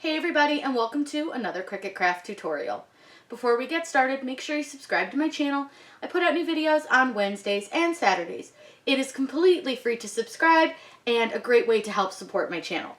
Hey everybody, and welcome to another Cricut craft tutorial. Before we get started, make sure you subscribe to my channel. I put out new videos on Wednesdays and Saturdays. It is completely free to subscribe and a great way to help support my channel.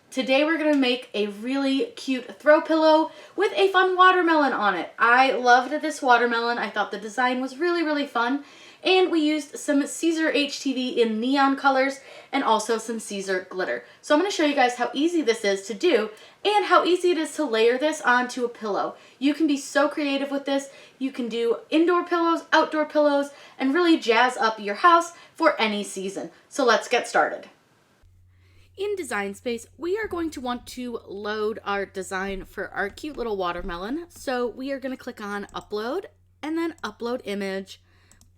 Today we're going to make a really cute throw pillow with a fun watermelon on it. I loved this watermelon. I thought the design was really fun. And we used some Caesar HTV in neon colors and also some Caesar glitter. So I'm going to show you guys how easy this is to do and how easy it is to layer this onto a pillow. You can be so creative with this. You can do indoor pillows, outdoor pillows, and really jazz up your house for any season. So let's get started. In Design Space, we are going to want to load our design for our cute little watermelon. So we are going to click on Upload and then Upload Image,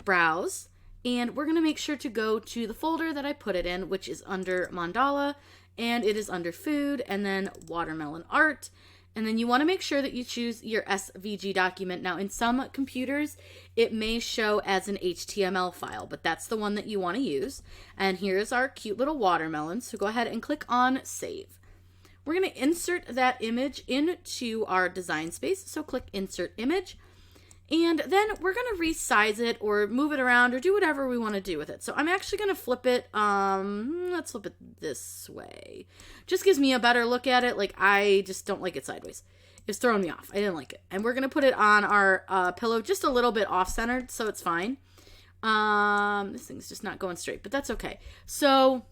Browse, and we're going to make sure to go to the folder that I put it in, which is under Mandala, and it is under Food, and then Watermelon Art. And then you want to make sure that you choose your SVG document. Now, in some computers, it may show as an HTML file, but that's the one that you want to use. And here's our cute little watermelon. So go ahead and click on Save. We're going to insert that image into our Design Space. So click Insert Image. And then we're going to resize it or move it around or do whatever we want to do with it. So I'm actually going to flip it, let's flip it this way. Just gives me a better look at it. Like, I just don't like it sideways. It's throwing me off. I didn't like it. And we're going to put it on our pillow just a little bit off-centered, so it's fine. This thing's just not going straight, but that's okay. So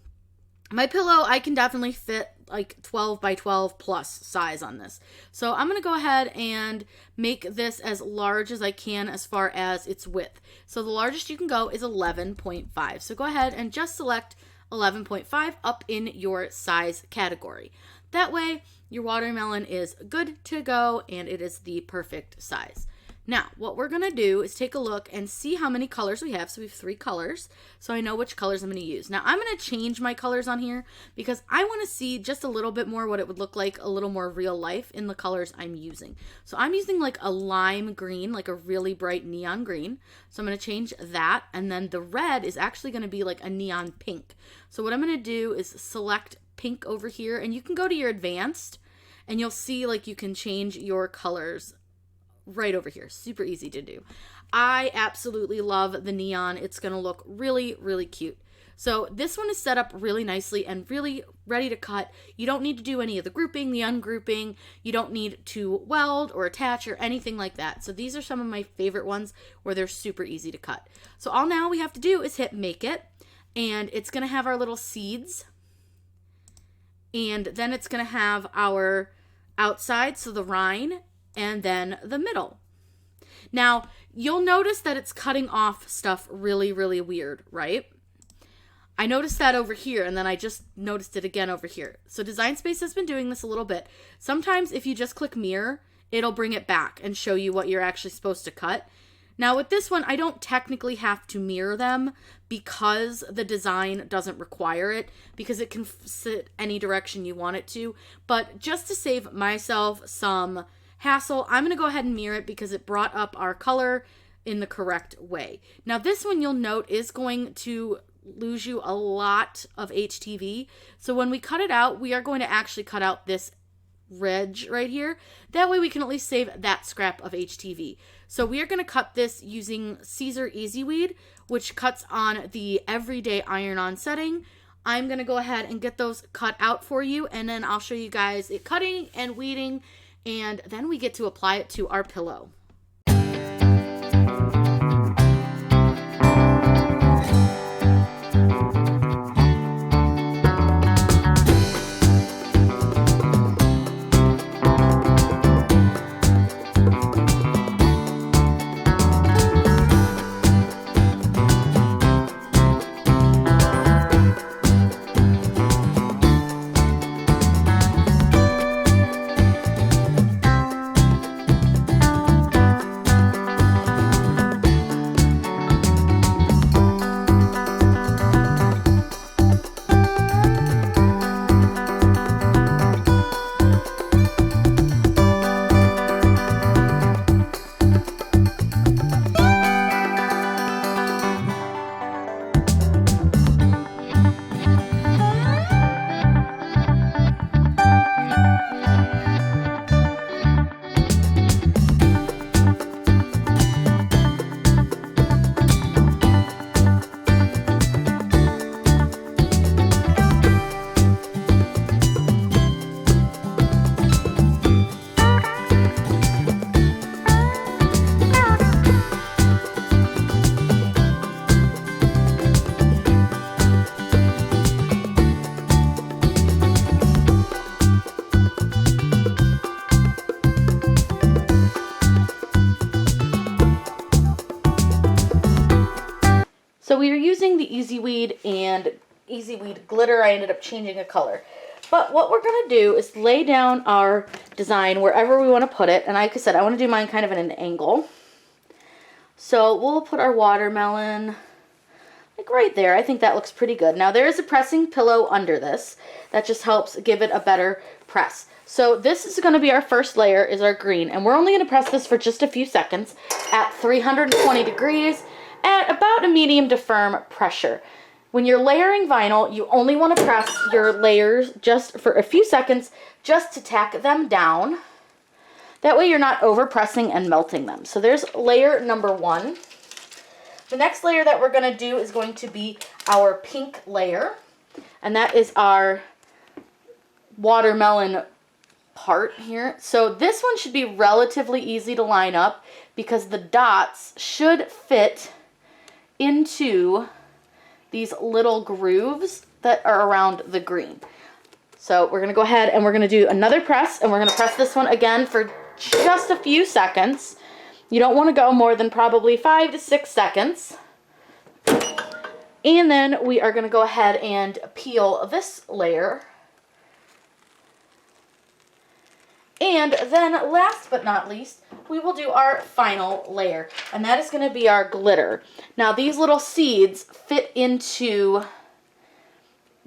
my pillow, I can definitely fit like 12 by 12 plus size on this. So I'm going to go ahead and make this as large as I can as far as its width. So the largest you can go is 11.5. So go ahead and just select 11.5 up in your size category. That way your watermelon is good to go and it is the perfect size. Now, what we're going to do is take a look and see how many colors we have. So we have 3 colors, so I know which colors I'm going to use. Now, I'm going to change my colors on here because I want to see just a little bit more what it would look like, a little more real life in the colors I'm using. So I'm using like a lime green, like a really bright neon green. So I'm going to change that, and then the red is actually going to be like a neon pink. So what I'm going to do is select pink over here, and you can go to your advanced, and you'll see like you can change your colors right over here. Super easy to do. I absolutely love the neon. It's going to look really cute. So this one is set up really nicely and really ready to cut. You don't need to do any of the grouping, the ungrouping. You don't need to weld or attach or anything like that. So these are some of my favorite ones where they're super easy to cut. So all now we have to do is hit Make It, and it's going to have our little seeds, and then it's going to have our outside, so the rind, and then the middle. Now, you'll notice that it's cutting off stuff really weird, right? I noticed that over here, and then I just noticed it again over here. So Design Space has been doing this a little bit. Sometimes if you just click mirror, it'll bring it back and show you what you're actually supposed to cut. Now with this one, I don't technically have to mirror them because the design doesn't require it, because it can sit any direction you want it to. But just to save myself some hassle, I'm going to go ahead and mirror it because it brought up our color in the correct way. Now this one, you'll note, is going to lose you a lot of HTV. So when we cut it out, we are going to actually cut out this ridge right here. That way we can at least save that scrap of HTV. So we are going to cut this using Caesar Easy Weed, which cuts on the everyday iron-on setting. I'm going to go ahead and get those cut out for you, and then I'll show you guys it cutting and weeding, and then we get to apply it to our pillow. Easy Weed and Easy Weed glitter. I ended up changing a color. But what we're going to do is lay down our design wherever we want to put it. And like I said, I want to do mine kind of at an angle. So we'll put our watermelon like right there. I think that looks pretty good. Now there is a pressing pillow under this. That just helps give it a better press. So this is going to be our first layer, is our green. And we're only going to press this for just a few seconds at 320 degrees at about a medium to firm pressure. When you're layering vinyl, you only want to press your layers just for a few seconds just to tack them down. That way you're not over pressing and melting them. So there's layer number 1. The next layer that we're going to do is going to be our pink layer. And that is our watermelon part here. So this one should be relatively easy to line up because the dots should fit into these little grooves that are around the green. So we're going to go ahead and we're going to do another press, and we're going to press this one again for just a few seconds. You don't want to go more than probably 5 to 6 seconds. And then we are going to go ahead and peel this layer. And then last but not least, we will do our final layer, and that is going to be our glitter. Now these little seeds fit into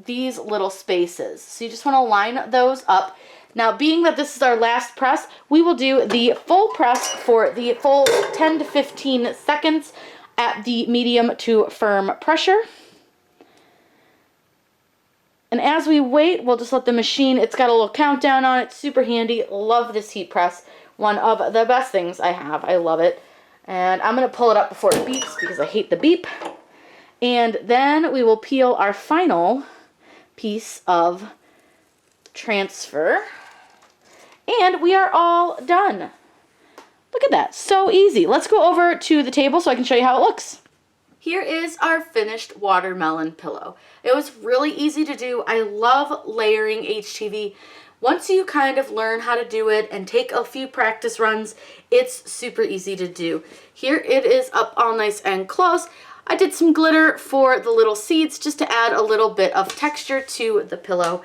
these little spaces, so you just want to line those up. Now being that this is our last press, we will do the full press for the full 10 to 15 seconds at the medium to firm pressure. And as we wait, we'll just let the machine, it's got a little countdown on it, super handy. Love this heat press. One of the best things I have. I love it. And I'm going to pull it up before it beeps because I hate the beep. And then we will peel our final piece of transfer. And we are all done. Look at that. So easy. Let's go over to the table so I can show you how it looks. Here is our finished watermelon pillow. It was really easy to do. I love layering HTV. Once you kind of learn how to do it and take a few practice runs, it's super easy to do. Here it is up all nice and close. I did some glitter for the little seeds just to add a little bit of texture to the pillow.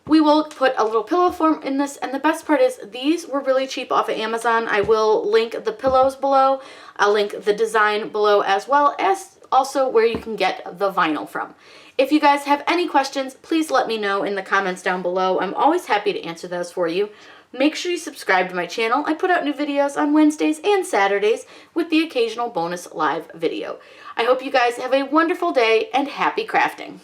We will put a little pillow form in this, and the best part is these were really cheap off of Amazon. I will link the pillows below. I'll link the design below, as well as also where you can get the vinyl from. If you guys have any questions, please let me know in the comments down below. I'm always happy to answer those for you. Make sure you subscribe to my channel. I put out new videos on Wednesdays and Saturdays with the occasional bonus live video. I hope you guys have a wonderful day and happy crafting.